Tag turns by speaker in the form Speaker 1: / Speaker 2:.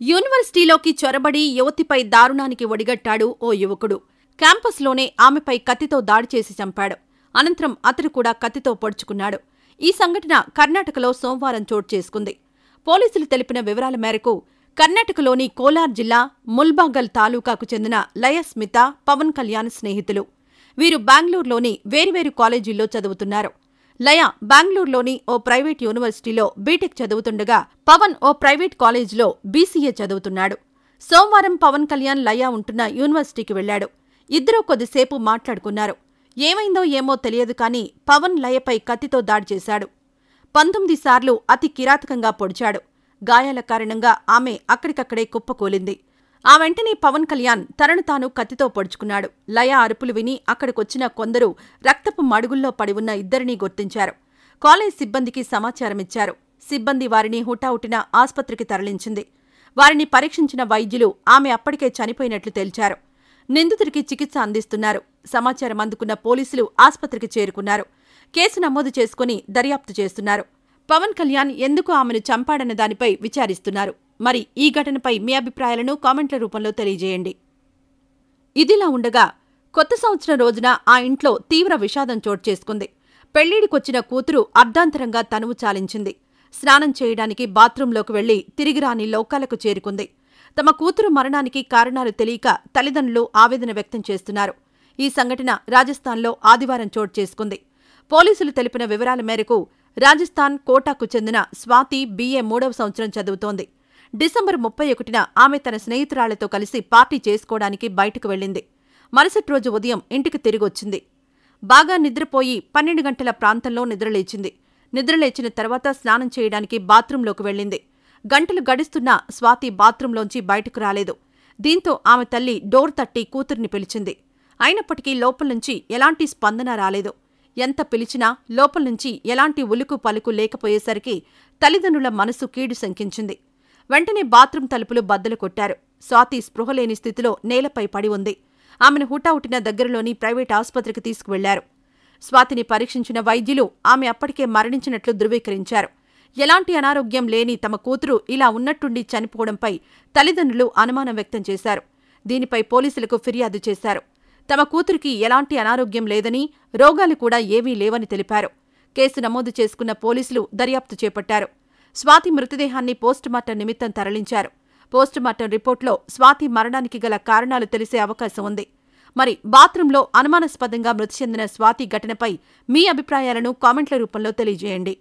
Speaker 1: యూనివర్సిటీలోకి చొరబడి యువతిపై దారుణానికి ఒడిగట్టాడు ఓ యువకుడు. క్యాంపస్లోనే ఆమెపై కత్తితో దాడి చేసి చంపాడు. అనంతరం అతడు కూడా కత్తితో పొడుచుకున్నాడు. ఈ సంఘటన కర్ణాటకలో సోమవారం చోటు చేసుకుంది. పోలీసులు తెలిపిన వివరాల మేరకు కర్ణాటకలోని కోలార్ జిల్లా ముల్బాగల్ తాలూకాకు చెందిన లయ స్మిత, పవన్ కళ్యాణ్ స్నేహితులు. వీరు బెంగళూరులోని వేర్వేరు కాలేజీల్లో చదువుతున్నారు. లయ బెంగళూరులోని ఓ ప్రైవేట్ యూనివర్సిటీలో బీటెక్ చదువుతుండగా, పవన్ ఓ ప్రైవేట్ కాలేజీలో బీసీఏ చదువుతున్నాడు. సోమవారం పవన్ కళ్యాణ్ లయ ఉంటున్న యూనివర్సిటీకి వెళ్లాడు. ఇద్దరూ కొద్దిసేపు మాట్లాడుకున్నారు. ఏమైందో ఏమో తెలియదు కానీ పవన్ లయపై కత్తితో దాడి చేశాడు. 19 సార్లు అతి కిరాతకంగా పొడిచాడు. గాయాల కారణంగా ఆమె అక్కడికక్కడే కుప్పకూలింది. ఆ వెంటనే పవన్ కళ్యాణ్ తనను తాను కత్తితో పొడుచుకున్నాడు. లయ అరుపులు విని అక్కడికొచ్చిన కొందరు రక్తపు మడుగుల్లో పడి ఉన్న ఇద్దరినీ గుర్తించారు. కాలేజ్ సిబ్బందికి సమాచారమిచ్చారు. సిబ్బంది వారిని హుటాహుటిన ఆస్పత్రికి తరలించింది. వారిని పరీక్షించిన వైద్యులు ఆమె అప్పటికే చనిపోయినట్లు తేల్చారు. నిందితుడికి చికిత్స అందిస్తున్నారు. సమాచారం అందుకున్న పోలీసులు ఆస్పత్రికి చేరుకున్నారు. కేసు నమోదు చేసుకుని దర్యాప్తు చేస్తున్నారు. పవన్ కళ్యాణ్ ఎందుకు ఆమెను చంపాడన్న దానిపై విచారిస్తున్నారు. మరి ఈ ఘటనపై మీ అభిప్రాయాలను కామెంట్ల రూపంలో తెలియజేయండి. ఇదిలా ఉండగా కొత్త సంవత్సరం రోజున ఆ ఇంట్లో తీవ్ర విషాదం చోటు చేసుకుంది. పెళ్లిడికొచ్చిన కూతురు అర్ధాంతరంగా తనువు చాలించింది. స్నానం చేయడానికి బాత్రూంలోకి వెళ్లి తిరిగి రాని లోకాలకు చేరుకుంది. తమ కూతురు మరణానికి కారణాలు తెలియక తల్లిదండ్రులు ఆవేదన వ్యక్తం చేస్తున్నారు. ఈ సంఘటన రాజస్థాన్లో ఆదివారం చోటు చేసుకుంది. పోలీసులు తెలిపిన వివరాల మేరకు రాజస్థాన్ కోటాకు చెందిన స్వాతి బీఏ 3వ సంవత్సరం చదువుతోంది. డిసెంబర్ 31న ఆమె తన స్నేహితురాళ్లతో కలిసి పార్టీ చేసుకోవడానికి బయటకు వెళ్లింది. మరుసటి రోజు ఉదయం ఇంటికి తిరిగొచ్చింది. బాగా నిద్రపోయి 12 గంటల ప్రాంతంలో నిద్రలేచింది. నిద్రలేచిన తర్వాత స్నానం చేయడానికి బాత్రూంలోకి వెళ్లింది. గంటలు గడుస్తున్నా స్వాతి బాత్రూంలోంచి బయటకు రాలేదు. దీంతో ఆమె తల్లి డోర్ తట్టి కూతుర్ని పిలిచింది. అయినప్పటికీ లోపల్నుంచి ఎలాంటి స్పందన రాలేదు. ఎంత పిలిచినా లోపల్నుంచి ఎలాంటి ఉలుకు పలుకు లేకపోయేసరికి తల్లిదండ్రుల మనసు కీడు శంకించింది. వెంటనే బాత్రూం తలుపులు బద్దలు కొట్టారు. స్వాతి స్పృహలేని స్థితిలో నేలపై పడి ఉంది. ఆమెను హుటాహుటిన దగ్గరలోని ప్రైవేట్ ఆసుపత్రికి తీసుకువెళ్లారు. స్వాతిని పరీక్షించిన వైద్యులు ఆమె అప్పటికే మరణించినట్లు ధృవీకరించారు. ఎలాంటి అనారోగ్యం లేని తమ కూతురు ఇలా ఉన్నట్టుండి చనిపోవడంపై తల్లిదండ్రులు అనుమానం వ్యక్తం చేశారు. దీనిపై పోలీసులకు ఫిర్యాదు చేశారు. తమ కూతురికి ఎలాంటి అనారోగ్యం లేదని, రోగాలు కూడా ఏవీ లేవని తెలిపారు. కేసు నమోదు చేసుకున్న పోలీసులు దర్యాప్తు చేపట్టారు. స్వాతి మృతదేహాన్ని పోస్టుమార్టం నిమిత్తం తరలించారు. పోస్టుమార్టం రిపోర్టులో స్వాతి మరణానికి గల కారణాలు తెలిసే అవకాశం ఉంది. మరి బాత్రూంలో అనుమానాస్పదంగా మృతి చెందిన స్వాతి ఘటనపై మీ అభిప్రాయాలను కామెంట్ల రూపంలో తెలియజేయండి.